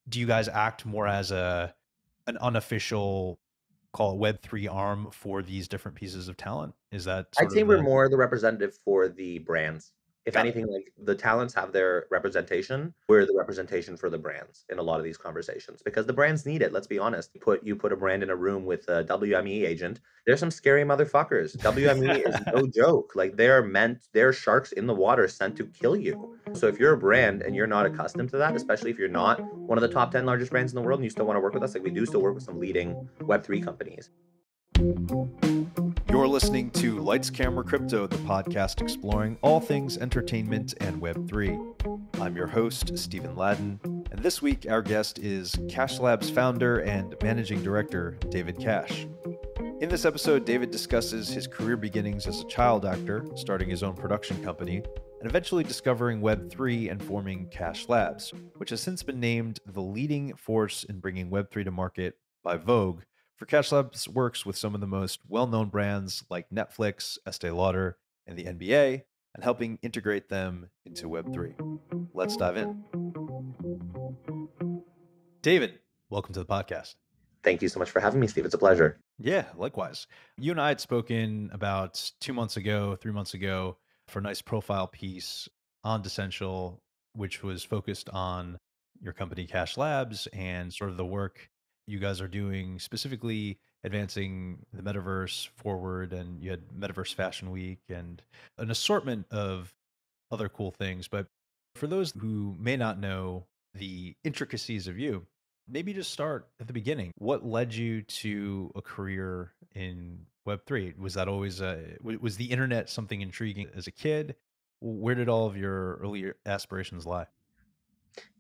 do you guys act more as an unofficial, call it Web3 arm for these different pieces of talent? Is that I'd sort say of we're the more the representative for the brands. If got it? anything, like the talents have their representation, we're the representation for the brands in a lot of these conversations because the brands need it. Let's be honest. You put a brand in a room with a WME agent. There's some scary motherfuckers. WME is no joke. Like they're sharks in the water sent to kill you. So if you're a brand and you're not accustomed to that, especially if you're not one of the top 10 largest brands in the world and you still want to work with us, like we do still work with some leading Web3 companies. You're listening to Lights Camera Crypto, the podcast exploring all things entertainment and Web3. I'm your host, Stephen Ladden, and this week our guest is Cash Lab's founder and managing director, David Cash. In this episode, David discusses his career beginnings as a child actor, starting his own production company, and eventually discovering Web3 and forming Cash Labs, which has since been named the leading force in bringing Web3 to market by Vogue. For Cash Labs works with some of the most well-known brands like Netflix, Estée Lauder, and the NBA, and helping integrate them into Web3. Let's dive in. David, welcome to the podcast. Thank you so much for having me, Steve. It's a pleasure. Yeah, likewise. You and I had spoken about 2 months ago, 3 months ago, for a nice profile piece on Decential, which was focused on your company Cash Labs and sort of the work you guys are doing, specifically advancing the metaverse forward. And you had Metaverse Fashion Week and an assortment of other cool things. But for those who may not know the intricacies of you, maybe just start at the beginning. What led you to a career in Web3? Was that always was the internet something intriguing as a kid? Where did all of your early aspirations lie?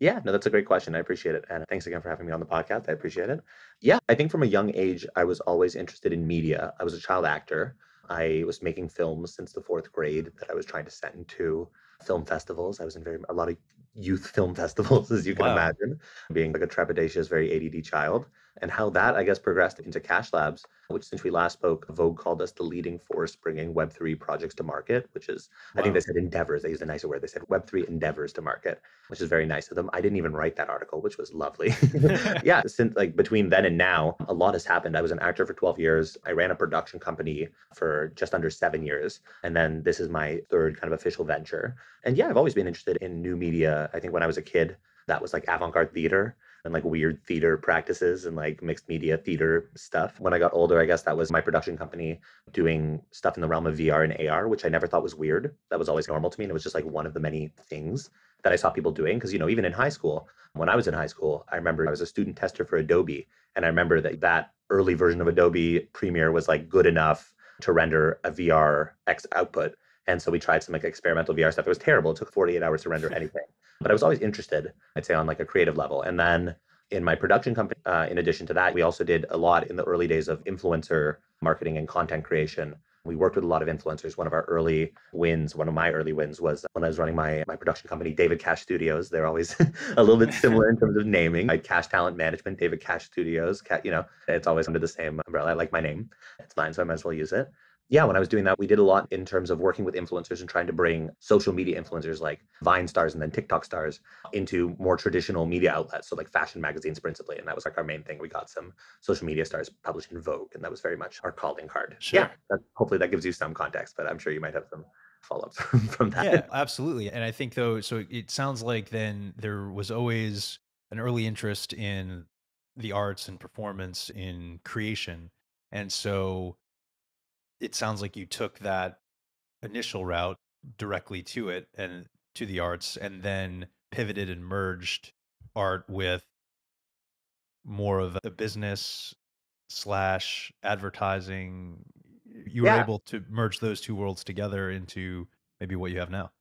Yeah, no, that's a great question. I appreciate it. And thanks again for having me on the podcast. I appreciate it. Yeah, I think from a young age, I was always interested in media. I was a child actor. I was making films since the fourth grade that I was trying to send to film festivals. I was in a lot of youth film festivals, as you can Wow. imagine, being like a trepidatious, very ADD child. And how that, I guess, progressed into Cash Labs, which since we last spoke, Vogue called us the leading force bringing Web3 projects to market, which is, I think they Wow. said endeavors. They used a nicer word. They said Web3 endeavors to market, which is very nice of them. I didn't even write that article, which was lovely. Yeah, since like between then and now, a lot has happened. I was an actor for 12 years. I ran a production company for just under 7 years. And then this is my third kind of official venture. And yeah, I've always been interested in new media. I think when I was a kid, that was like avant-garde theater and like weird theater practices and like mixed media theater stuff. When I got older, I guess that was my production company doing stuff in the realm of VR and AR, which I never thought was weird. That was always normal to me. And it was just like one of the many things that I saw people doing. Because, even in high school, when I was in high school, I remember I was a student tester for Adobe. And I remember that early version of Adobe Premiere was like good enough to render a VR X output. And so we tried some like experimental VR stuff. It was terrible. It took 48 hours to render anything. But I was always interested, I'd say, on like a creative level. And then in my production company, in addition to that, we also did a lot in the early days of influencer marketing and content creation. We worked with a lot of influencers. One of my early wins was when I was running my production company, David Cash Studios. They're always a little bit similar in terms of naming. Like Cash Talent Management, David Cash Studios. It's always under the same umbrella. I like my name. It's mine, so I might as well use it. Yeah, when I was doing that, we did a lot in terms of working with influencers and trying to bring social media influencers like Vine stars and then TikTok stars into more traditional media outlets. So like fashion magazines principally. And that was like our main thing. We got some social media stars published in Vogue, and that was very much our calling card. Yeah, Sure. hopefully that gives you some context, but I'm sure you might have some follow-ups from Yeah, that. absolutely. And I think though, so it sounds like then there was always an early interest in the arts and performance in creation. And so it sounds like you took that initial route directly to it and to the arts, and then pivoted and merged art with more of a business slash advertising. You were Yeah, able to merge those two worlds together into maybe what you have now.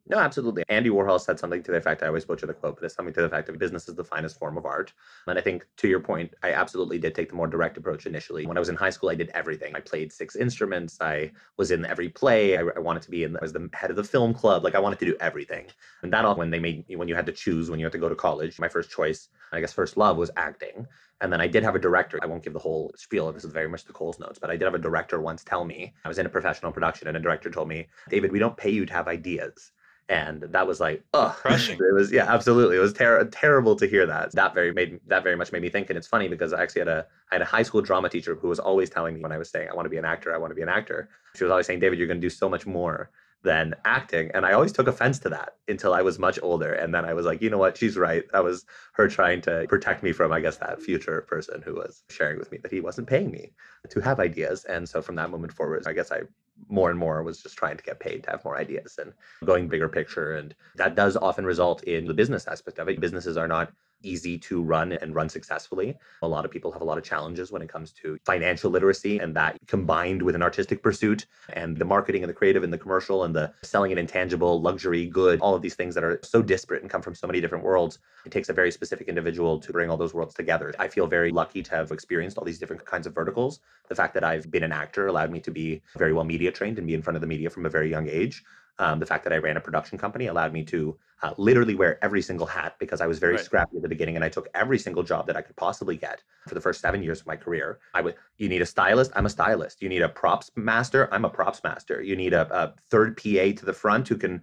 no, absolutely. Andy Warhol said something to the effect, I always butcher the quote, but it's something to the effect of business is the finest form of art. And I think to your point, I absolutely did take the more direct approach initially. When I was in high school, I did everything. I played 6 instruments. I was in every play. I wanted to I was the head of the film club. Like I wanted to do everything. And that all when you had to choose, when you had to go to college, my first choice, I guess first love was acting. And then I did have a director. I won't give the whole spiel. This is very much the Coles notes, but I did have a director once tell me, I was in a professional production and a director told me, David, we don't pay you to have ideas. And that was like, oh, Crushing. it was, yeah, absolutely. It was terrible to hear that. That very much made me think. And it's funny because I had a high school drama teacher who was always telling me when I was saying, I want to be an actor, I want to be an actor. She was always saying, David, you're going to do so much more than acting. And I always took offense to that until I was much older. And then I was like, you know what? She's right. That was her trying to protect me from, I guess, that future person who was sharing with me that he wasn't paying me to have ideas. And so from that moment forward, I guess I more and more was just trying to get paid to have more ideas and going bigger picture. And that does often result in the business aspect of it. Businesses are not easy to run and run successfully. A lot of people have a lot of challenges when it comes to financial literacy, and that combined with an artistic pursuit and the marketing and the creative and the commercial and the selling an intangible luxury good, all of these things that are so disparate and come from so many different worlds. It takes a very specific individual to bring all those worlds together. I feel very lucky to have experienced all these different kinds of verticals. The fact that I've been an actor allowed me to be very well media trained and be in front of the media from a very young age. The fact that I ran a production company allowed me to literally wear every single hat because I was very Right. scrappy at the beginning and I took every single job that I could possibly get for the first 7 years of my career. You need a stylist? I'm a stylist. You need a props master? I'm a props master. You need a third PA to the front who can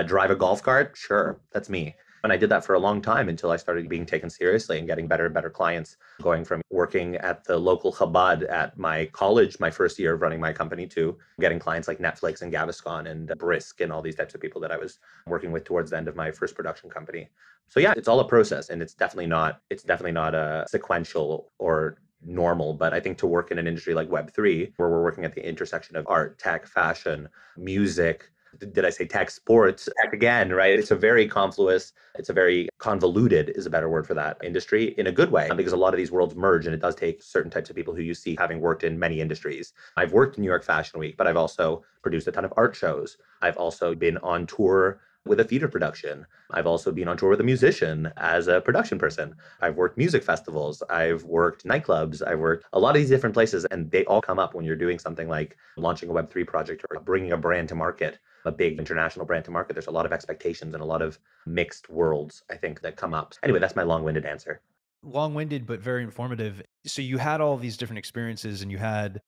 drive a golf cart? Sure, that's me. And I did that for a long time until I started being taken seriously and getting better and better clients, going from working at the local Chabad at my college, my first year of running my company, to getting clients like Netflix and Gaviscon and Brisk and all these types of people that I was working with towards the end of my first production company. So yeah, it's all a process and it's definitely not a sequential or normal, but I think to work in an industry like Web3, where we're working at the intersection of art, tech, fashion, music, did I say tech, sports, tech again, right? It's a very confluous, it's a very convoluted is a better word for that industry in a good way, because a lot of these worlds merge and it does take certain types of people who you see having worked in many industries. I've worked in New York Fashion Week, but I've also produced a ton of art shows. I've also been on tour with a theater production. I've also been on tour with a musician as a production person. I've worked music festivals. I've worked nightclubs. I've worked a lot of these different places, and they all come up when you're doing something like launching a Web3 project or bringing a brand to market, a big international brand to market. There's a lot of expectations and a lot of mixed worlds, I think, that come up. Anyway, that's my long winded answer. Long-winded, but very informative. So you had all these different experiences and you had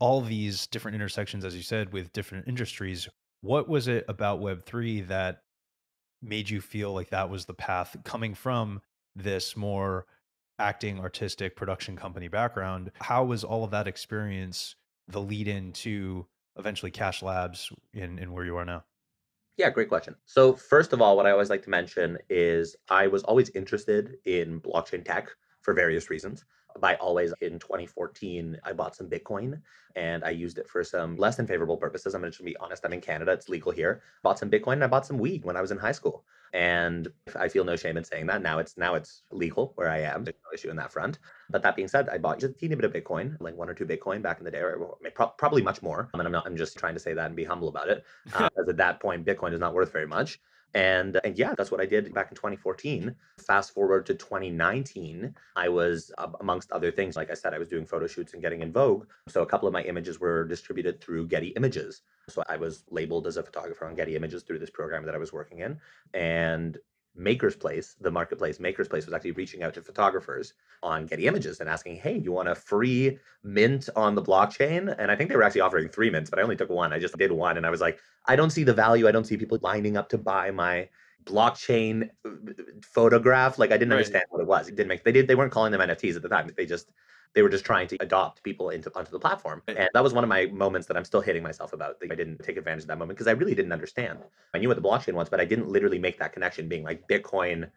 all these different intersections, as you said, with different industries. What was it about Web3 that made you feel like that was the path coming from this more acting, artistic production company background? How was all of that experience the lead in to eventually Cash Labs in where you are now? Yeah, great question. So, first of all, what I always like to mention is I was always interested in blockchain tech for various reasons. By always, in 2014, I bought some Bitcoin and I used it for some less than favorable purposes. I'm going to be honest, I'm in Canada, it's legal here. Bought some Bitcoin and I bought some weed when I was in high school. And I feel no shame in saying that. Now it's legal where I am. There's no issue in that front. But that being said, I bought just a teeny bit of Bitcoin, like one or two Bitcoin back in the day, or probably much more. And I'm just trying to say that and be humble about it. Because at that point, Bitcoin is not worth very much. And yeah, that's what I did back in 2014. Fast forward to 2019, I was amongst other things, like I said, I was doing photo shoots and getting in Vogue. So a couple of my images were distributed through Getty Images. So I was labeled as a photographer on Getty Images through this program that I was working in. And Maker's Place, the marketplace, Maker's Place was actually reaching out to photographers on Getty Images and asking, hey, you want a free mint on the blockchain? And I think they were actually offering three mints, but I only took one. I just did one. And I was like, I don't see the value. I don't see people lining up to buy my blockchain photograph. Like I didn't Right. understand what it was. It didn't make they weren't calling them NFTs at the time. They were just trying to adopt people into onto the platform. Right. And that was one of my moments that I'm still hitting myself about. Like, I didn't take advantage of that moment because I really didn't understand. I knew what the blockchain was, but I didn't literally make that connection being like Bitcoin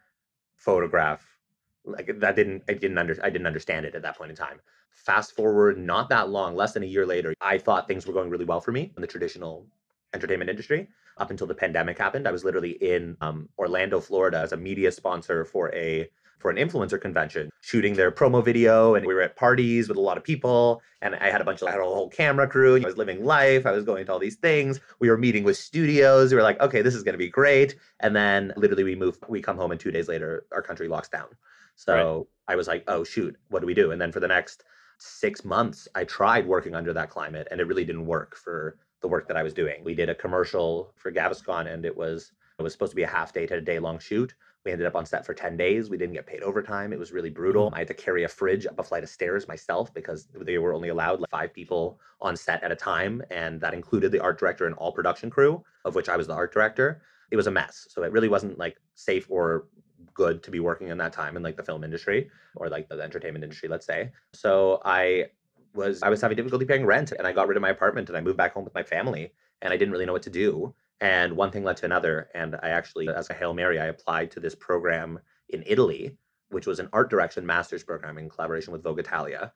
photograph. Like that didn't I didn't understand it at that point in time. Fast forward not that long, less than a year later, I thought things were going really well for me in the traditional entertainment industry up until the pandemic happened. I was literally in Orlando, Florida as a media sponsor for an influencer convention, shooting their promo video, and we were at parties with a lot of people. And I had a whole camera crew. I was living life. I was going to all these things. We were meeting with studios. We were like, okay, this is going to be great. And then literally we come home, and 2 days later, our country locks down. Right. So I was like, oh shoot, what do we do? And then for the next 6 months, I tried working under that climate, and it really didn't work for the work that I was doing. We did a commercial for Gaviscon, and it was supposed to be a half day to a day long shoot. We ended up on set for 10 days. We didn't get paid overtime. It was really brutal. Ooh. I had to carry a fridge up a flight of stairs myself because they were only allowed like 5 people on set at a time. And that included the art director and all production crew, of which I was the art director. it was a mess. So it really wasn't like safe or good to be working in that time in like the film industry or like the entertainment industry, let's say. So I was having difficulty paying rent, and I got rid of my apartment and I moved back home with my family, and I didn't really know what to do. And one thing led to another. And I actually, as a Hail Mary, I applied to this program in Italy, which was an art direction master's program in collaboration with Vogue Italia,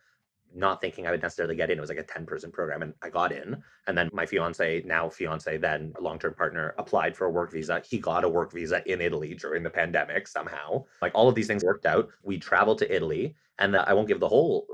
not thinking I would necessarily get in. It was like a 10-person program, and I got in. And then my fiance, now fiance, then long-term partner, applied for a work visa. He got a work visa in Italy during the pandemic somehow. Like all of these things worked out. We traveled to Italy, and I won't give the whole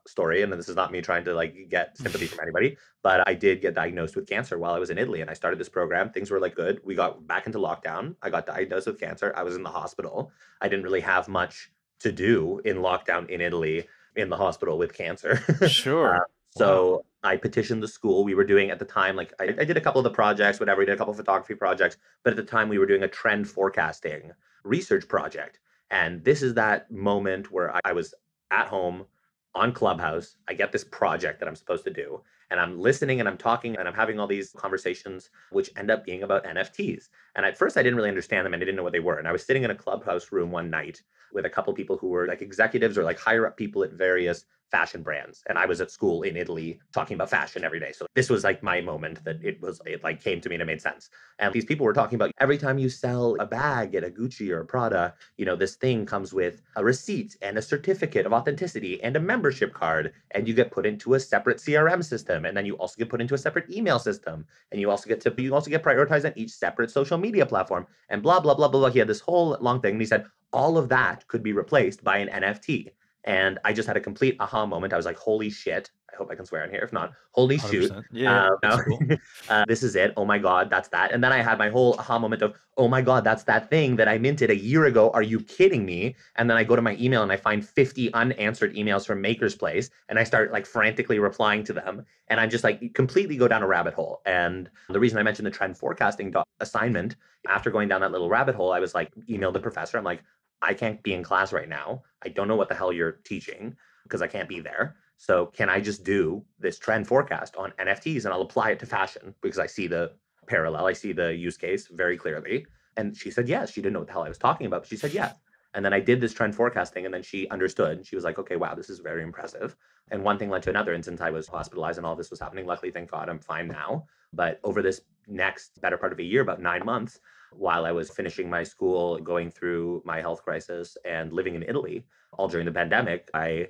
story. And this is not me trying to like get sympathy from anybody, but I did get diagnosed with cancer while I was in Italy, and I started this program. Things were like good. We got back into lockdown. I got diagnosed with cancer. I was in the hospital. I didn't really have much to do in lockdown in Italy, in the hospital with cancer. uh, Sure. Wow. so I petitioned the school. We were doing at the time, like I did a couple of the projects, whatever. We did a couple of photography projects, but at the time we were doing a trend forecasting research project. And this is that moment where I was at home on Clubhouse. I get this project that I'm supposed to do, and I'm listening and I'm talking and I'm having all these conversations, which end up being about NFTs. And at first, I didn't really understand them and I didn't know what they were. And I was sitting in a Clubhouse room one night with a couple people who were like executives or like higher up people at various fashion brands. And I was at school in Italy talking about fashion every day. So this was like my moment that it like came to me and it made sense. And these people were talking about every time you sell a bag at a Gucci or a Prada, this thing comes with a receipt and a certificate of authenticity and a membership card. And you get put into a separate CRM system. And then you also get put into a separate email system. And you also get prioritized on each separate social media platform and blah, blah, blah, blah, blah. He had this whole long thing. And he said, all of that could be replaced by an NFT. And I just had a complete aha moment. I was like, holy shit. I hope I can swear in here. If not, holy shoot. 100%. Yeah, yeah, No, that's cool. this is it. Oh my God, that's that. And then I had my whole aha moment of, oh my God, that's that thing that I minted a year ago. Are you kidding me? And then I go to my email and I find 50 unanswered emails from Maker's Place. And I start like frantically replying to them. And I just like completely go down a rabbit hole. And the reason I mentioned the trend forecasting assignment, after going down that little rabbit hole, I was like, emailed the professor. I'm like, I can't be in class right now. I don't know what the hell you're teaching because I can't be there. So can I just do this trend forecast on NFTs and I'll apply it to fashion because I see the parallel, I see the use case very clearly. And she said yes. She didn't know what the hell I was talking about, but she said yes. And then I did this trend forecasting and then she understood. She was like, okay, wow, this is very impressive. And one thing led to another. And since I was hospitalized and all this was happening, luckily, thank God, I'm fine now. But over this next better part of a year, about 9 months, while I was finishing my school, going through my health crisis, and living in Italy, all during the pandemic, I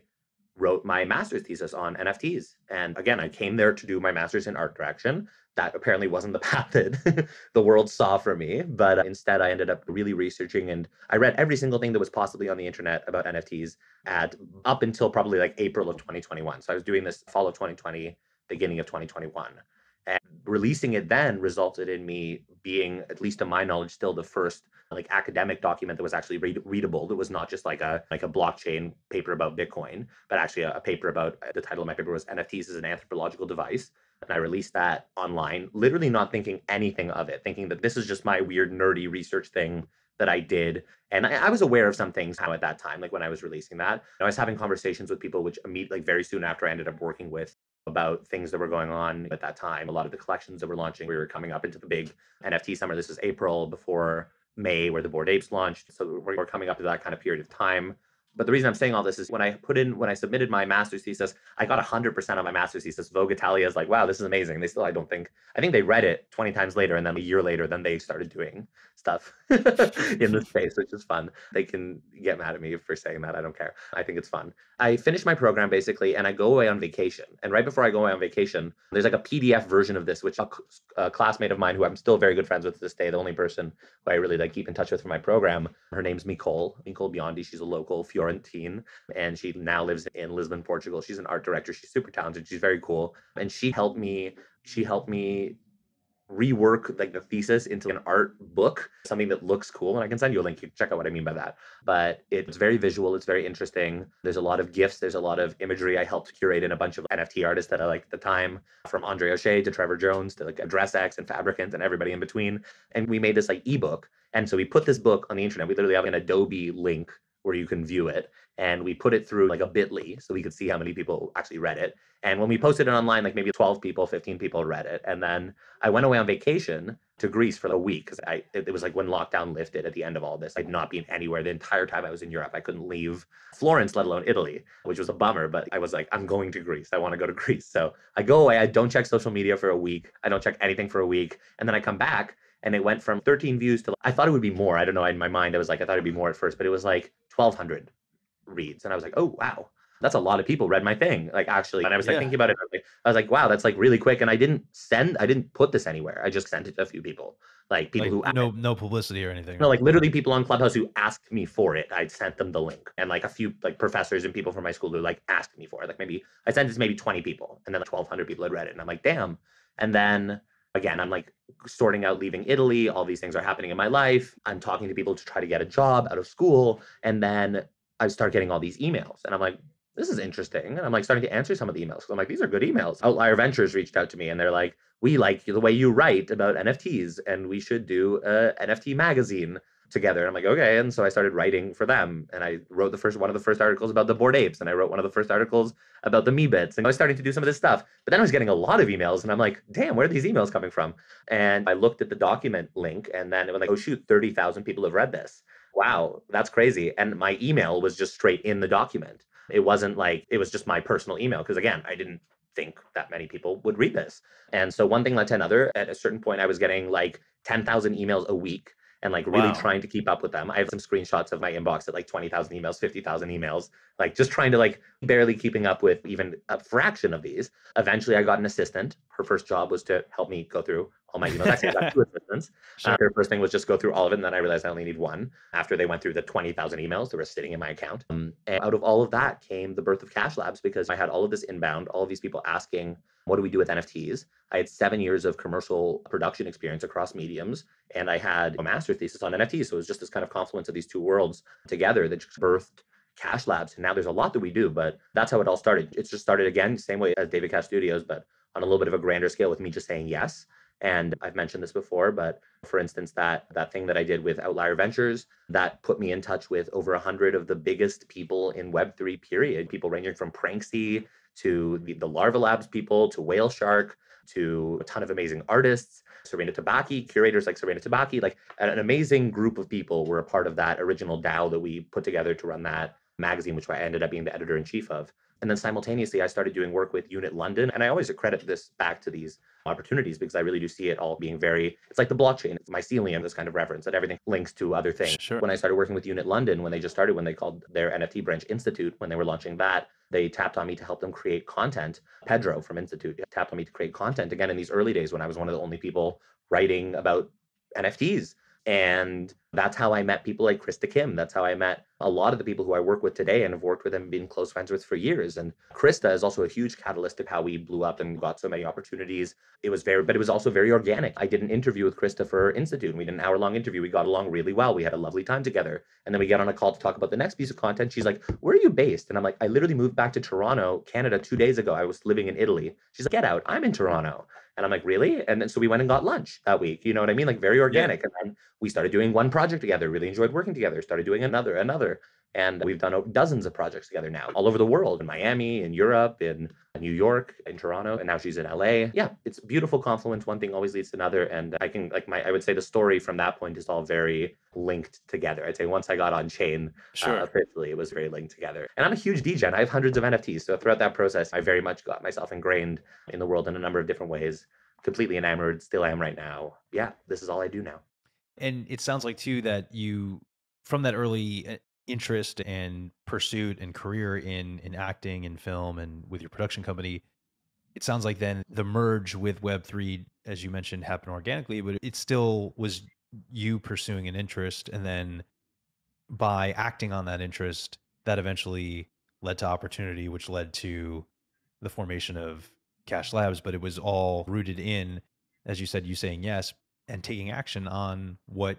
wrote my master's thesis on NFTs. And again, I came there to do my master's in art direction. That apparently wasn't the path that the world saw for me. But instead, I ended up really researching and I read every single thing that was possibly on the internet about NFTs at up until probably like April of 2021. So I was doing this fall of 2020, beginning of 2021. And releasing it then resulted in me being, at least to my knowledge, still the first like academic document that was actually readable. That was not just like a blockchain paper about Bitcoin, but actually a paper about, the title of my paper was NFTs as an anthropological device. And I released that online, literally not thinking anything of it, thinking that this is just my weird nerdy research thing that I did. And I was aware of some things now at that time, like when I was releasing that. I was having conversations with people, which like very soon after I ended up working with, about things that were going on at that time. A lot of the collections that were launching, we were coming up into the big NFT summer. This was April before May, where the Bored Apes launched. So we're coming up to that kind of period of time. But the reason I'm saying all this is when I submitted my master's thesis, I got 100% on my master's thesis. Vogue Italia is like, wow, this is amazing. They still, I think they read it 20 times later. And then a year later, then they started doing stuff in the space, which is fun. They can get mad at me for saying that. I don't care. I think it's fun. I finish my program basically, and I go away on vacation. And right before I go away on vacation, there's like a PDF version of this, which a classmate of mine who I'm still very good friends with to this day, the only person who I really like keep in touch with from my program, her name's Nicole Biondi. She's a local Florentine, and she now lives in Lisbon, Portugal. She's an art director. She's super talented. She's very cool. And she helped me rework like the thesis into an art book, something that looks cool. And I can send you a link. You can check out what I mean by that. But it's very visual. It's very interesting. There's a lot of gifs. There's a lot of imagery. I helped curate in a bunch of NFT artists that I liked at the time, from Andre O'Shea to Trevor Jones to like AddressX and Fabricant and everybody in between. And we made this like ebook. And so we put this book on the internet. We literally have an Adobe link where you can view it. And we put it through like a bit.ly so we could see how many people actually read it. And when we posted it online, like maybe 12 people, 15 people read it. And then I went away on vacation to Greece for a week because it was like when lockdown lifted at the end of all this. I'd not been anywhere the entire time I was in Europe. I couldn't leave Florence, let alone Italy, which was a bummer. But I was like, I'm going to Greece. I want to go to Greece. So I go away. I don't check social media for a week. I don't check anything for a week. And then I come back and it went from 13 views to, I thought it would be more. I don't know. In my mind, I was like, I thought it'd be more at first, but it was like 1,200 reads. And I was like, oh, wow. That's a lot of people read my thing. Like actually, and I was like Yeah. thinking about it. I was like, wow, that's like really quick. And I didn't put this anywhere. I just sent it to a few people, like people Like who no publicity or anything, no, right? like literally people on Clubhouse who asked me for it. I sent them the link, and like a few like professors and people from my school who like asked me for it. Like maybe I sent it to maybe 20 people, and then like 1,200 people had read it, and I'm like, damn. And then again, I'm like sorting out leaving Italy. All these things are happening in my life. I'm talking to people to try to get a job out of school, and then I start getting all these emails, and I'm like, this is interesting. And I'm like starting to answer some of the emails. So I'm like, these are good emails. Outlier Ventures reached out to me and they're like, we like the way you write about NFTs and we should do a NFT magazine together. And I'm like, okay. And so I started writing for them. And I wrote the first one of the first articles about the Bored Apes. And I wrote one of the first articles about the Me Bits. And I was starting to do some of this stuff. But then I was getting a lot of emails and I'm like, damn, where are these emails coming from? And I looked at the document link and then it was like, oh shoot, 30,000 people have read this. Wow, that's crazy. And my email was just straight in the document. It wasn't like it was just my personal email because again, I didn't think that many people would read this. And so one thing led to another. At a certain point, I was getting like 10,000 emails a week and like really Wow. trying to keep up with them. I have some screenshots of my inbox at like 20,000 emails, 50,000 emails, like just trying to like barely keeping up with even a fraction of these. Eventually, I got an assistant. Her first job was to help me go through all my emails. Actually, I got two assistants. Sure. Her first thing was just go through all of it. And then I realized I only need one after they went through the 20,000 emails that were sitting in my account. And out of all of that came the birth of Cash Labs because I had all of this inbound, all of these people asking, what do we do with NFTs? I had 7 years of commercial production experience across mediums, and I had a master's thesis on NFTs. So it was just this kind of confluence of these two worlds together that just birthed Cash Labs. And now there's a lot that we do, but that's how it all started. It's just started again, same way as David Cash Studios, but on a little bit of a grander scale with me just saying yes. And I've mentioned this before, but for instance, that thing that I did with Outlier Ventures, that put me in touch with over 100 of the biggest people in Web3 period, people ranging from Pranksy to the Larva Labs people to Whale Shark to a ton of amazing artists, Serena Tabaki, curators like Serena Tabaki, like an amazing group of people were a part of that original DAO that we put together to run that magazine, which I ended up being the editor in chief of. And then simultaneously, I started doing work with Unit London. And I always credit this back to these opportunities because I really do see it all being very, it's like the blockchain, it's mycelium, this kind of reference that everything links to other things. Sure. When I started working with Unit London, when they just started, when they called their NFT branch Institute, when they were launching that, they tapped on me to help them create content. Pedro from Institute tapped on me to create content again in these early days when I was one of the only people writing about NFTs. And that's how I met people like Krista Kim. That's how I met a lot of the people who I work with today and have worked with and been close friends with for years. And Krista is also a huge catalyst of how we blew up and got so many opportunities. But it was also very organic. I did an interview with Krista for Institute and we did an hour-long interview. We got along really well. We had a lovely time together. And then we get on a call to talk about the next piece of content. She's like, where are you based? And I'm like, I literally moved back to Toronto, Canada 2 days ago. I was living in Italy. She's like, get out. I'm in Toronto. And I'm like, really? And then so we went and got lunch that week. You know what I mean? Like very Yeah. organic. And then we started doing one project together, really enjoyed working together, started doing another. And we've done dozens of projects together now, all over the world, in Miami, in Europe, in New York, in Toronto, and now she's in LA. Yeah, it's a beautiful confluence. One thing always leads to another. And I would say the story from that point is all very linked together. I'd say once I got on chain, Sure. officially, it was very linked together. And I'm a huge DJ and I have hundreds of NFTs. So throughout that process, I very much got myself ingrained in the world in a number of different ways, completely enamored, still am right now. Yeah, this is all I do now. And it sounds like too that you, from that early interest and pursuit and career in acting and film and with your production company, it sounds like then the merge with Web3, as you mentioned, happened organically, but it still was you pursuing an interest. And then by acting on that interest, that eventually led to opportunity, which led to the formation of Cash Labs. But it was all rooted in, as you said, you saying yes and taking action on what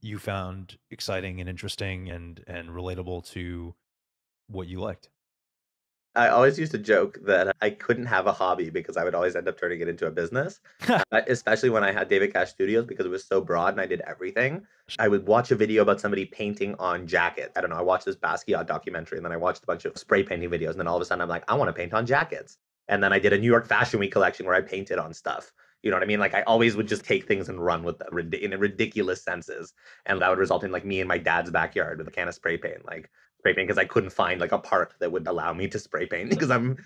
you found exciting and interesting and relatable to what you liked. I always used to joke that I couldn't have a hobby because I would always end up turning it into a business, especially when I had David Cash Studios because it was so broad and I did everything. I would watch a video about somebody painting on jackets. I don't know. I watched this Basquiat documentary and then I watched a bunch of spray painting videos. And then all of a sudden I'm like, I want to paint on jackets. And then I did a New York Fashion Week collection where I painted on stuff. You know what I mean? Like I always would just take things and run with them in ridiculous senses. And that would result in like me in my dad's backyard with a can of spray paint. Like spray paint because I couldn't find like a park that would allow me to spray paint because I'm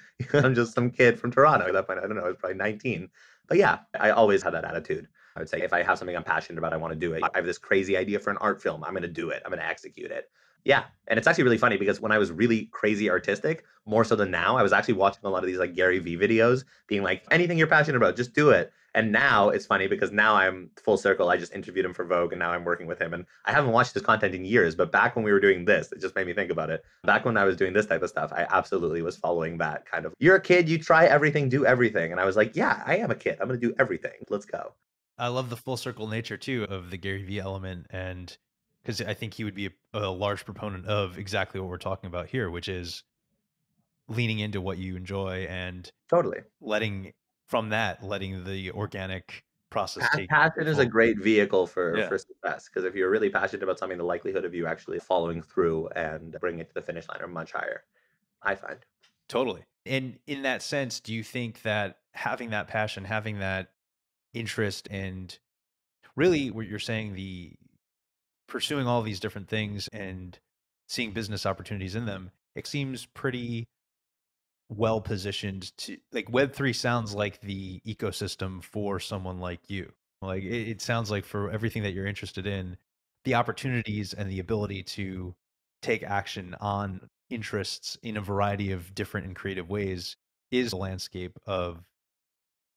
just some kid from Toronto at that point. I don't know, I was probably 19. But yeah, I always had that attitude. I would say if I have something I'm passionate about, I want to do it. I have this crazy idea for an art film. I'm going to do it. I'm going to execute it. Yeah. And it's actually really funny because when I was really crazy artistic, more so than now, I was actually watching a lot of these like Gary Vee videos being like, anything you're passionate about, just do it. And now it's funny because now I'm full circle. I just interviewed him for Vogue and now I'm working with him. And I haven't watched his content in years, but back when we were doing this, it just made me think about it. Back when I was doing this type of stuff, I absolutely was following that kind of, you're a kid, you try everything, do everything. And I was like, yeah, I am a kid. I'm going to do everything. Let's go. I love the full circle nature too of the Gary Vee element, and because I think he would be a large proponent of exactly what we're talking about here, which is leaning into what you enjoy and Totally. letting letting the organic process take Passion is a full. great vehicle Yeah, for success because if you're really passionate about something, the likelihood of you actually following through and bringing it to the finish line are much higher, I find. totally. And in that sense, do you think that having that passion, having that interest, and really what you're saying, the pursuing all these different things and seeing business opportunities in them, it seems pretty well positioned to like Web3 sounds like the ecosystem for someone like you. Like it sounds like for everything that you're interested in, the opportunities and the ability to take action on interests in a variety of different and creative ways is the landscape of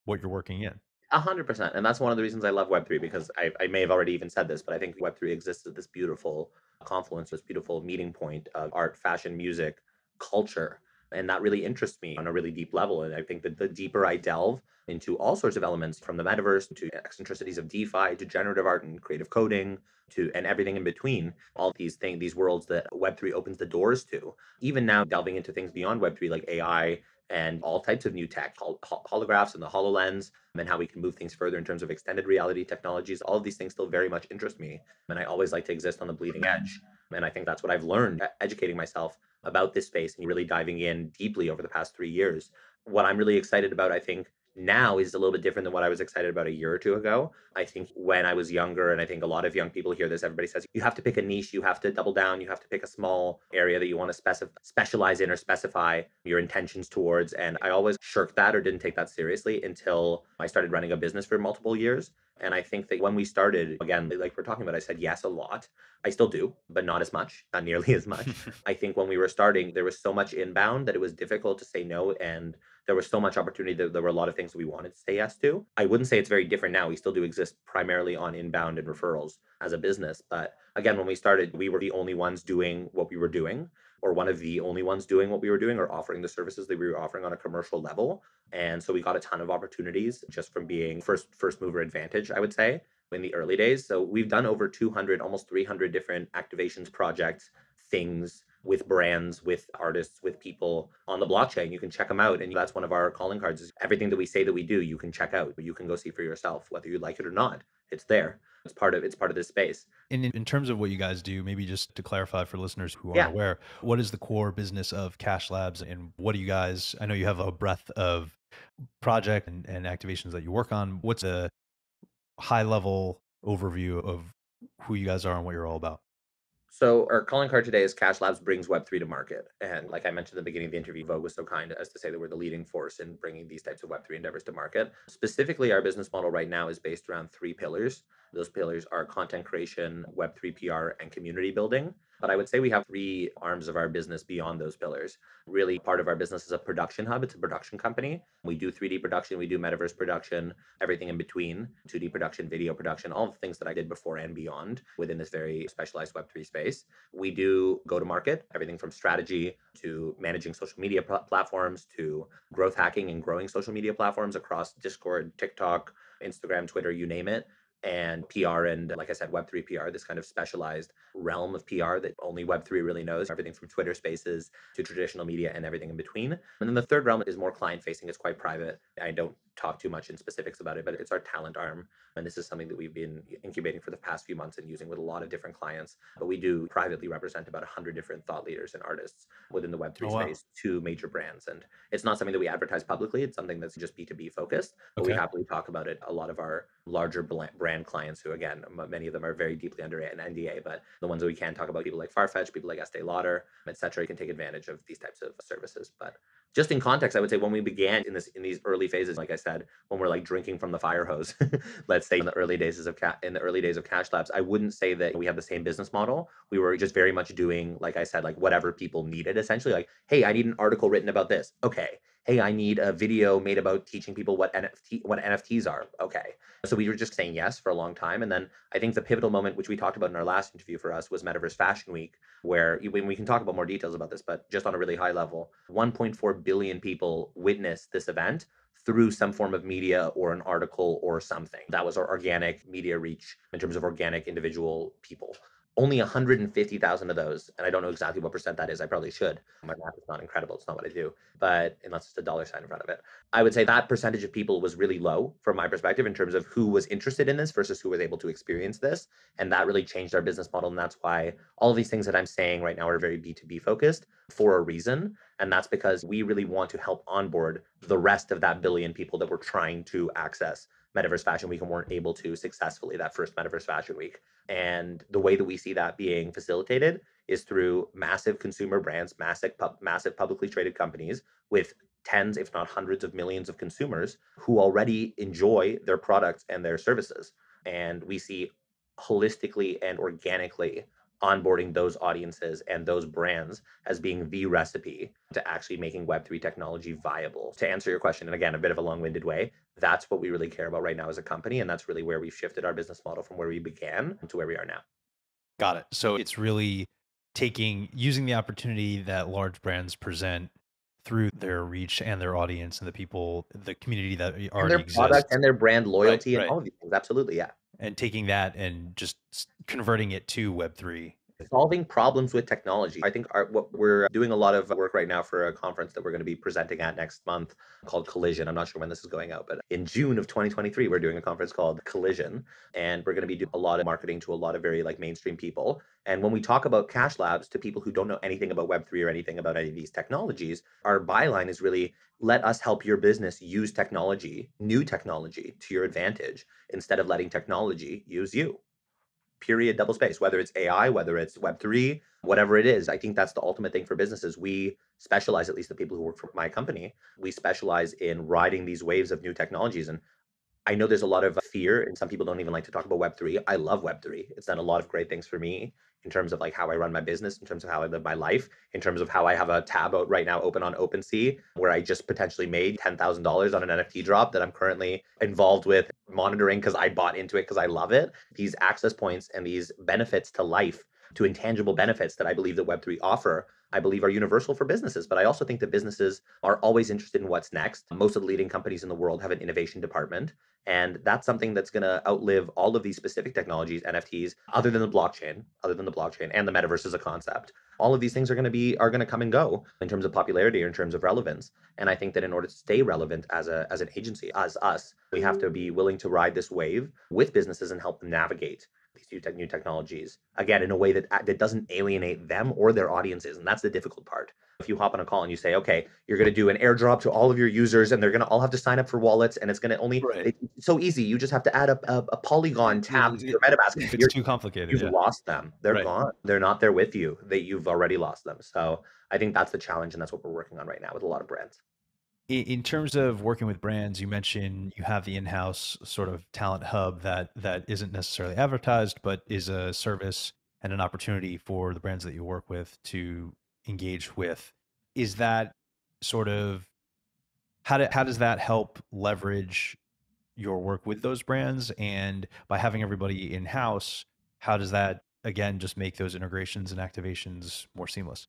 what you're working in. 100%. And that's one of the reasons I love Web3 because I may have already even said this, but I think Web3 exists at this beautiful confluence, this beautiful meeting point of art, fashion, music, culture. And that really interests me on a really deep level. And I think that the deeper I delve into all sorts of elements from the metaverse to eccentricities of DeFi to generative art and creative coding to and everything in between, all these things, these worlds that Web3 opens the doors to. Even now, delving into things beyond Web3 like AI and all types of new tech, holographs and the HoloLens, and how we can move things further in terms of extended reality technologies. All of these things still very much interest me. And I always like to exist on the bleeding edge. And I think that's what I've learned educating myself about this space and really diving in deeply over the past 3 years. What I'm really excited about, I think, now is a little bit different than what I was excited about a year or two ago. I think when I was younger, and I think a lot of young people hear this, everybody says you have to pick a niche, you have to double down, you have to pick a small area that you want to specialize in or specify your intentions towards. And I always shirked that or didn't take that seriously until I started running a business for multiple years. And I think that when we started, again, like we're talking about, I said yes a lot. I still do, but not as much, not nearly as much. I think when we were starting, there was so much inbound that it was difficult to say no. And there was so much opportunity that there were a lot of things that we wanted to say yes to. I wouldn't say it's very different now. We still do exist primarily on inbound and referrals as a business. But again, when we started, we were the only ones doing what we were doing, or one of the only ones doing what we were doing, or offering the services that we were offering on a commercial level. And so we got a ton of opportunities just from being first mover advantage, I would say, in the early days. So we've done over 200, almost 300 different activations, projects, things with brands, with artists, with people on the blockchain. You can check them out. And that's one of our calling cards is everything that we say that we do, you can check out. You can go see for yourself, whether you like it or not. It's there. It's part of this space. And in terms of what you guys do, maybe just to clarify for listeners who aren't Yeah. aware, what is the core business of Cash Labs and what do you guys, I know you have a breadth of project and activations that you work on. What's a high level overview of who you guys are and what you're all about? So our calling card today is Cash Labs brings Web3 to market. And like I mentioned at the beginning of the interview, Vogue was so kind as to say that we're the leading force in bringing these types of Web3 endeavors to market. Specifically, our business model right now is based around three pillars. Those pillars are content creation, Web3 PR, and community building. But I would say we have three arms of our business beyond those pillars. Really, part of our business is a production hub. It's a production company. We do 3D production, we do metaverse production, everything in between, 2D production, video production, all the things that I did before and beyond within this very specialized Web3 space. We do go to market, everything from strategy to managing social media platforms to growth hacking and growing social media platforms across Discord, TikTok, Instagram, Twitter, you name it. and PR, and like I said, Web3 PR, this kind of specialized realm of PR that only Web3 really knows, everything from Twitter spaces to traditional media and everything in between. And then the third realm is more client facing, it's quite private. I don't talk too much in specifics about it, but it's our talent arm. And this is something that we've been incubating for the past few months and using with a lot of different clients. But we do privately represent about 100 different thought leaders and artists within the Web3 Oh, wow. space to major brands. And it's not something that we advertise publicly. It's something that's just B2B focused, but we Okay. happily talk about it. A lot of our larger brand clients, who again, many of them are very deeply under an NDA, but the ones that we can talk about, people like Farfetch, people like Estee Lauder, etc., can take advantage of these types of services. But just in context, I would say when we began in these early phases, like I said, when we're like drinking from the fire hose, let's say in the early days of Cash Labs, I wouldn't say that we have the same business model. We were just very much doing, like I said, like whatever people needed, essentially. Like, hey, I need an article written about this. Okay. Hey, I need a video made about teaching people what NFTs are. Okay. So we were just saying yes for a long time. And then I think the pivotal moment, which we talked about in our last interview for us, was Metaverse Fashion Week, where when we can talk about more details about this, but just on a really high level, 1.4 billion people witnessed this event through some form of media or an article or something. That was our organic media reach in terms of organic individual people. Only 150,000 of those, and I don't know exactly what percent that is. I probably should. My math is not incredible. It's not what I do, but unless it's a dollar sign in front of it, I would say that percentage of people was really low from my perspective in terms of who was interested in this versus who was able to experience this. And that really changed our business model. And that's why all of these things that I'm saying right now are very B2B focused for a reason. And that's because we really want to help onboard the rest of that billion people that were trying to access Metaverse Fashion Week and weren't able to successfully that first Metaverse Fashion Week. And the way that we see that being facilitated is through massive consumer brands, massive publicly traded companies with tens, if not hundreds of millions of consumers who already enjoy their products and their services. And we see holistically and organically onboarding those audiences and those brands as being the recipe to actually making Web3 technology viable. To answer your question, and again, a bit of a long winded way, that's what we really care about right now as a company. And that's really where we've shifted our business model from where we began to where we are now. Got it. So it's really using the opportunity that large brands present through their reach and their audience and the people, the community that And already their product exists. and their brand Right, loyalty and right. all of these things. Absolutely. Yeah. And taking that and just converting it to Web3. Solving problems with technology. I think what we're doing a lot of work right now for a conference that we're going to be presenting at next month called Collision. I'm not sure when this is going out, but in June of 2023, we're doing a conference called Collision, and we're going to be doing a lot of marketing to a lot of very like mainstream people. And when we talk about Cash Labs to people who don't know anything about Web3 or anything about any of these technologies, our byline is really let us help your business use technology, new technology to your advantage instead of letting technology use you, period, double space, whether it's AI, whether it's Web3, whatever it is. I think that's the ultimate thing for businesses. We specialize, at least the people who work for my company, we specialize in riding these waves of new technologies. And I know there's a lot of fear, and some people don't even like to talk about Web3. I love Web3. It's done a lot of great things for me in terms of like how I run my business, in terms of how I live my life, in terms of how I have a tab out right now open on OpenSea where I just potentially made $10,000 on an NFT drop that I'm currently involved with monitoring because I bought into it because I love it. These access points and these benefits to life, to intangible benefits that I believe that Web3 offer, I believe are universal for businesses. But I also think that businesses are always interested in what's next. Most of the leading companies in the world have an innovation department. And that's something that's going to outlive all of these specific technologies, NFTs, other than the blockchain and the metaverse as a concept. All of these things are going to come and go in terms of popularity or in terms of relevance. And I think that in order to stay relevant as an agency, as us, we have to be willing to ride this wave with businesses and help them navigate these new technologies again in a way that doesn't alienate them or their audiences. And that's the difficult part. If you hop on a call and you say, okay, you're going to do an airdrop to all of your users and they're going to all have to sign up for wallets and it's going to Right. it's so easy. You just have to add a Polygon tap to your MetaMask. If it's too complicated, You've yeah. lost them. They're Right. gone. They're not there with you. You've already lost them. So I think that's the challenge. And that's what we're working on right now with a lot of brands. In terms of working with brands, you mentioned you have the in-house sort of talent hub that isn't necessarily advertised, but is a service and an opportunity for the brands that you work with to engage with. Is that sort of how does that help leverage your work with those brands? And by having everybody in-house, how does that again just make those integrations and activations more seamless?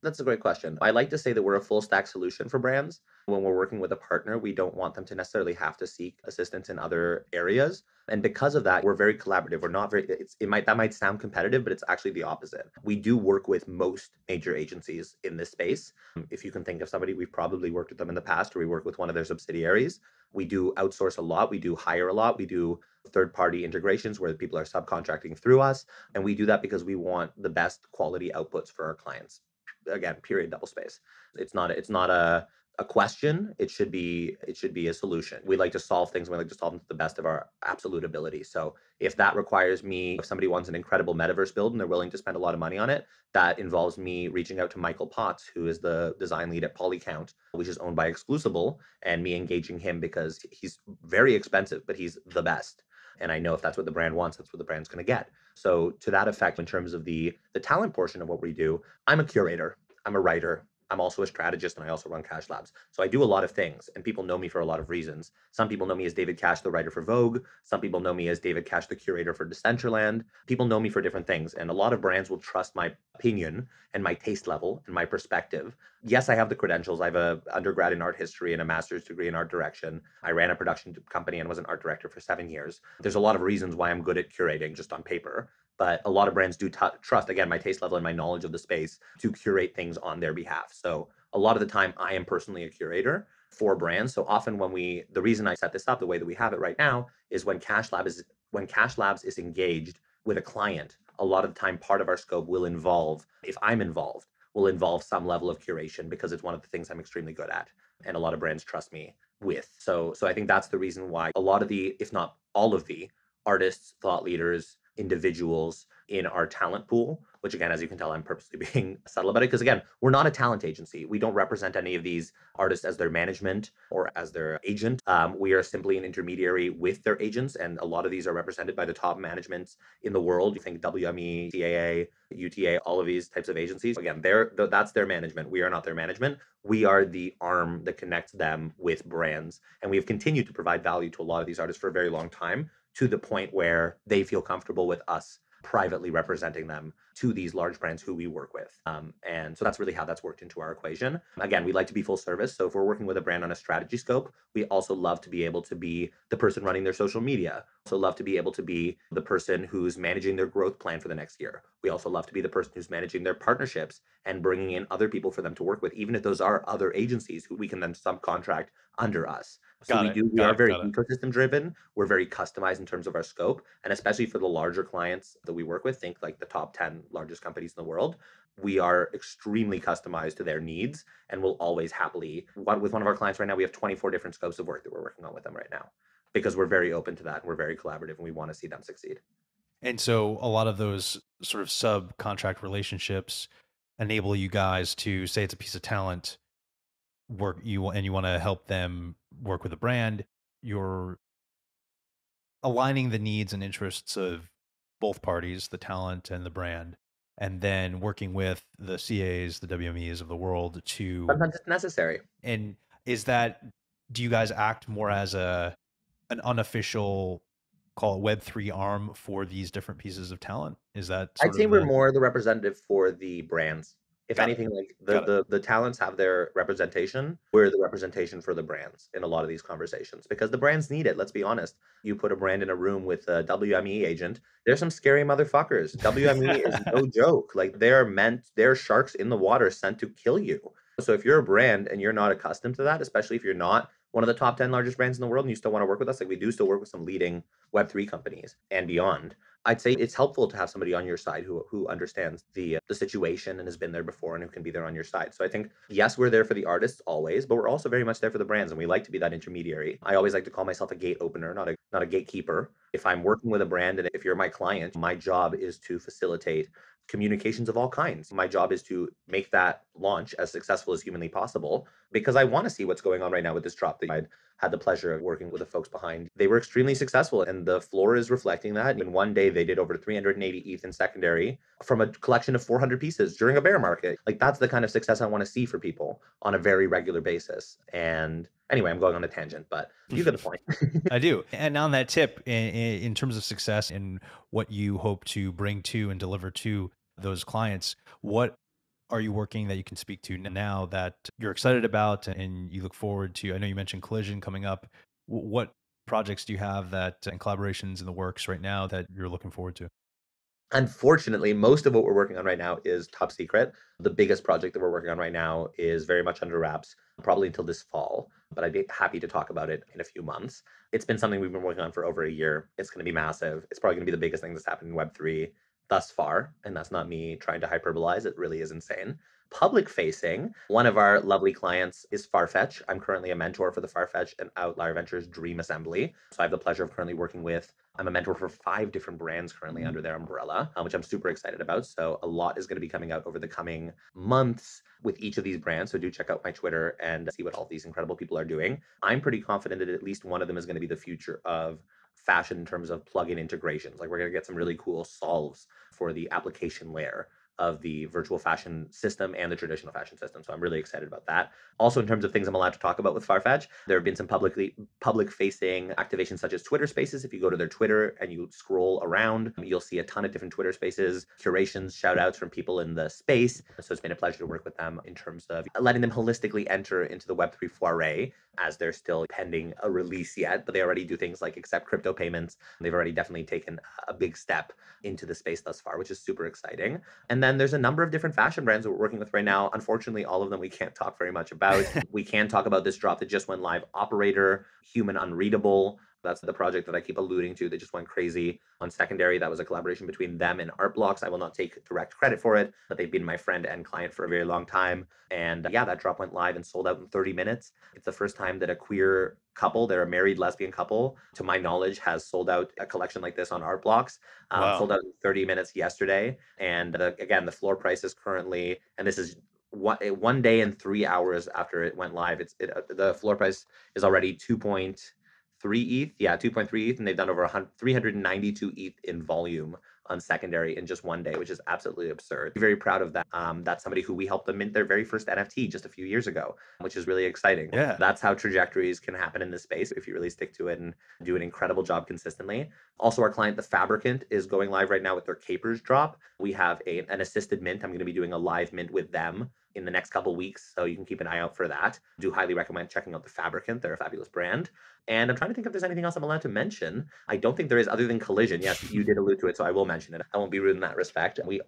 That's a great question. I like to say that we're a full stack solution for brands. When we're working with a partner, we don't want them to necessarily have to seek assistance in other areas. And because of that, we're very collaborative. We're not very, it might, that might sound competitive, but it's actually the opposite. We do work with most major agencies in this space. If you can think of somebody, we've probably worked with them in the past, or we work with one of their subsidiaries. We do outsource a lot. We do hire a lot. We do third party integrations where people are subcontracting through us. And we do that because we want the best quality outputs for our clients. Again, period, double space. It's not a question. It should be a solution. We like to solve things. We like to solve them to the best of our absolute ability. So if that requires me, if somebody wants an incredible metaverse build and they're willing to spend a lot of money on it, that involves me reaching out to Michael Potts, who is the design lead at Polycount, which is owned by Exclusable, and me engaging him because he's very expensive, but he's the best. And I know if that's what the brand wants, that's what the brand's going to get. So to that effect, in terms of the talent portion of what we do, I'm a curator, I'm a writer, I'm also a strategist, and I also run Cash Labs. So I do a lot of things, and people know me for a lot of reasons. Some people know me as David Cash, the writer for Vogue. Some people know me as David Cash, the curator for Decential. People know me for different things, and a lot of brands will trust my opinion and my taste level and my perspective. Yes, I have the credentials. I have a undergrad in art history and a master's degree in art direction. I ran a production company and was an art director for 7 years. There's a lot of reasons why I'm good at curating just on paper, but a lot of brands do trust, again, my taste level and my knowledge of the space to curate things on their behalf. So a lot of the time I am personally a curator for brands. So often the reason I set this up the way that we have it right now is when Cash Labs is engaged with a client, a lot of the time part of our scope will involve, if I'm involved, will involve some level of curation because it's one of the things I'm extremely good at and a lot of brands trust me with. So I think that's the reason why a lot of the, if not all of the artists, thought leaders, individuals in our talent pool, which again, as you can tell, I'm purposely being subtle about it because again, we're not a talent agency. We don't represent any of these artists as their management or as their agent. We are simply an intermediary with their agents, and a lot of these are represented by the top managements in the world. You think WME, CAA, UTA, all of these types of agencies. Again, that's their management. We are not their management. We are the arm that connects them with brands, and we have continued to provide value to a lot of these artists for a very long time, to the point where they feel comfortable with us privately representing them to these large brands who we work with. And so that's really how that's worked into our equation. Again, we like to be full service. So if we're working with a brand on a strategy scope, we also love to be able to be the person running their social media. Also love to be able to be the person who's managing their growth plan for the next year. We also love to be the person who's managing their partnerships and bringing in other people for them to work with, even if those are other agencies who we can then subcontract under us. So Got it. we Got are it. very Got it. ecosystem driven. We're very customized in terms of our scope. And especially for the larger clients that we work with, think like the top 10 largest companies in the world, we are extremely customized to their needs and will always happily, with one of our clients right now, we have 24 different scopes of work that we're working on with them right now because we're very open to that and we're very collaborative and we want to see them succeed. And so a lot of those sort of subcontract relationships enable you guys to say it's a piece of talent and you want to help them work with a brand. You're aligning the needs and interests of both parties, the talent and the brand, and then working with the CAs, the WMEs of the world to Sometimes it's necessary. and is that do you guys act more as an unofficial, call it Web3 arm for these different pieces of talent? Is that I'd sort say of we're the more the representative for the brands. If got it. anything, like Got it. the talents have their representation, we're the representation for the brands in a lot of these conversations because the brands need it. Let's be honest. You put a brand in a room with a WME agent, there's some scary motherfuckers. WME is no joke. Like they're sharks in the water sent to kill you. So if you're a brand and you're not accustomed to that, especially if you're not one of the top 10 largest brands in the world and you still want to work with us, like we do still work with some leading Web3 companies and beyond. I'd say it's helpful to have somebody on your side who understands the situation and has been there before and who can be there on your side. So I think yes, we're there for the artists always, but we're also very much there for the brands and we like to be that intermediary. I always like to call myself a gate opener, not a gatekeeper. If I'm working with a brand and if you're my client, my job is to facilitate communications of all kinds. My job is to make that launch as successful as humanly possible because I want to see what's going on right now with this drop that I had the pleasure of working with the folks behind. They were extremely successful and the floor is reflecting that. In one day, they did over 380 ETH in secondary from a collection of 400 pieces during a bear market. Like that's the kind of success I want to see for people on a very regular basis. And anyway, I'm going on a tangent, but you get the point. I do. And on that tip, in terms of success and what you hope to bring to and deliver to those clients, what are you working that you can speak to now that you're excited about and you look forward to? I know you mentioned Collision coming up. What projects do you have that and collaborations in the works right now that you're looking forward to? Unfortunately, most of what we're working on right now is top secret. The biggest project that we're working on right now is very much under wraps, probably until this fall, but I'd be happy to talk about it in a few months. It's been something we've been working on for over a year. It's going to be massive. It's probably going to be the biggest thing that's happened in Web3 thus far. And that's not me trying to hyperbolize. It really is insane. Public facing, one of our lovely clients is Farfetch. I'm currently a mentor for the Farfetch and Outlier Ventures Dream Assembly. So I have the pleasure of currently working with I'm a mentor for 5 different brands currently under their umbrella, which I'm super excited about. So a lot is going to be coming out over the coming months with each of these brands. So do check out my Twitter and see what all these incredible people are doing. I'm pretty confident that at least one of them is going to be the future of fashion in terms of plugin integrations. Like we're going to get some really cool solves for the application layer of the virtual fashion system and the traditional fashion system. So I'm really excited about that. Also, in terms of things I'm allowed to talk about with Farfetch, there have been some public facing activations such as Twitter Spaces. If you go to their Twitter and you scroll around, you'll see a ton of different Twitter Spaces, curations, shout outs from people in the space. So it's been a pleasure to work with them in terms of letting them holistically enter into the Web3 foray as they're still pending a release yet, but they already do things like accept crypto payments. They've already definitely taken a big step into the space thus far, which is super exciting. And then there's a number of different fashion brands that we're working with right now. Unfortunately, all of them we can't talk very much about. We can talk about this drop that just went live, Operator, Human Unreadable. That's the project that I keep alluding to. They just went crazy on secondary. That was a collaboration between them and Art Blocks. I will not take direct credit for it, but they've been my friend and client for a very long time. And yeah, that drop went live and sold out in 30 minutes. It's the first time that a queer couple, they're a married lesbian couple, to my knowledge, has sold out a collection like this on Art Blocks. Wow. Sold out in 30 minutes yesterday. And again, the floor price is currently, and this is one day and 3 hours after it went live. The floor price is already 2.3 ETH. Yeah, 2.3 ETH, and they've done over 392 ETH in volume on secondary in just one day, which is absolutely absurd. Very proud of that. That's somebody who we helped them mint their very first NFT just a few years ago, which is really exciting. Yeah. That's how trajectories can happen in this space if you really stick to it and do an incredible job consistently. Also, our client, The Fabricant, is going live right now with their Capers drop. We have an assisted mint. I'm going to be doing a live mint with them in the next couple weeks, so you can keep an eye out for that. Do highly recommend checking out The Fabricant. They're a fabulous brand. And I'm trying to think if there's anything else I'm allowed to mention. I don't think there is, other than Collision. Yes, you did allude to it, so I will mention it. I won't be rude in that respect. We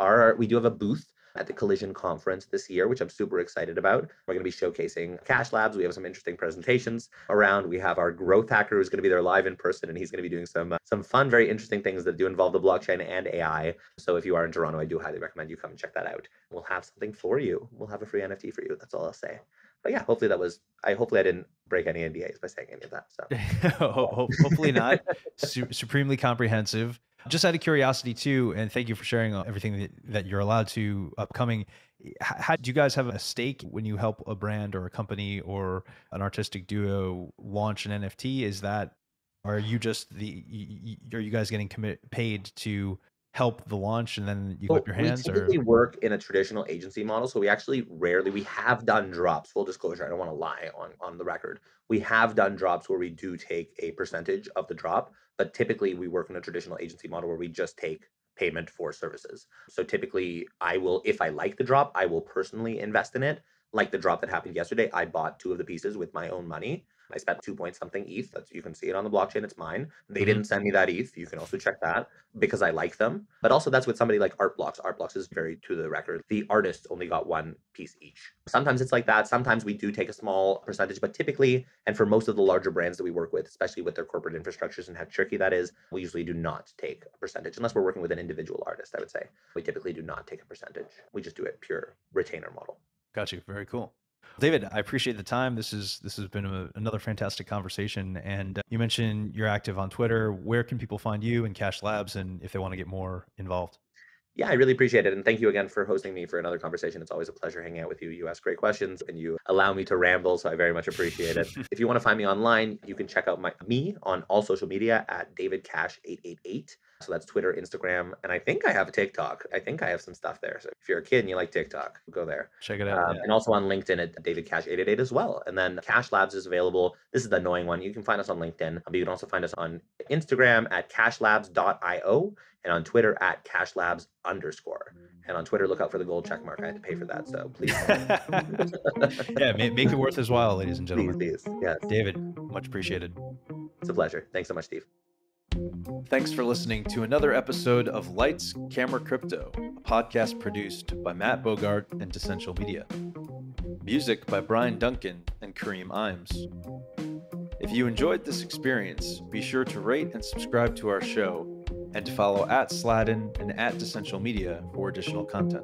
do have a booth at the Collision conference this year, which I'm super excited about. We're going to be showcasing Cash Labs. We have some interesting presentations around. We have our growth hacker who's going to be there live in person, and he's going to be doing some fun, very interesting things that do involve the blockchain and AI. So if you are in Toronto, I do highly recommend you come and check that out. We'll have something for you. We'll have a free NFT for you. That's all I'll say. But yeah, hopefully I didn't break any NDAs by saying any of that. So Hopefully not. Supremely comprehensive. Just out of curiosity too, and thank you for sharing everything that you're allowed to upcoming. How do you guys have a stake when you help a brand or a company or an artistic duo launch an NFT? Is that, are you just are you guys getting paid to help the launch and then you clap Well, your we hands or? typically work in a traditional agency model, so we actually rarely we have done drops, full disclosure, I don't wanna lie on the record. We have done drops where we do take a percentage of the drop, but typically we work in a traditional agency model where we just take payment for services. So typically, if I like the drop, I will personally invest in it. Like the drop that happened yesterday, I bought 2 of the pieces with my own money. I spent 2 point something ETH. You can see it on the blockchain, it's mine. They Mhm. didn't send me that ETH, you can also check that because I like them. But also that's with somebody like Art Blocks. Art Blocks is very to the record. The artists only got 1 piece each. Sometimes it's like that. Sometimes we do take a small percentage, but typically, and for most of the larger brands that we work with, especially with their corporate infrastructures and how tricky that is, we usually do not take a percentage unless we're working with an individual artist, I would say. We typically do not take a percentage. We just do it pure retainer model. Got you. Very cool. David, I appreciate the time. This has been another fantastic conversation. And you mentioned you're active on Twitter. Where can people find you and Cash Labs, and if they want to get more involved? Yeah, I really appreciate it. And thank you again for hosting me for another conversation. It's always a pleasure hanging out with you. You ask great questions and you allow me to ramble. So I very much appreciate it. If you want to find me online, you can check out me on all social media at DavidCash888. So that's Twitter, Instagram, and I think I have a TikTok. I think I have some stuff there. So if you're a kid and you like TikTok, go there. Check it out. Yeah. And also on LinkedIn at DavidCash888 as well. And then Cash Labs is available. This is the annoying one. You can find us on LinkedIn, but you can also find us on Instagram at cashlabs.io and on Twitter at cashlabs_. And on Twitter, look out for the gold check mark. I had to pay for that. So please, Yeah, make it worth his while, ladies and please, gentlemen. please. Yes. David, much appreciated. It's a pleasure. Thanks so much, Steve. Thanks for listening to another episode of Lights, Camera, Crypto, a podcast produced by Matt Bogart and Decential Media. Music by Brian Duncan and Kareem Imes. If you enjoyed this experience, be sure to rate and subscribe to our show and to follow @Sladden and @Decential Media for additional content.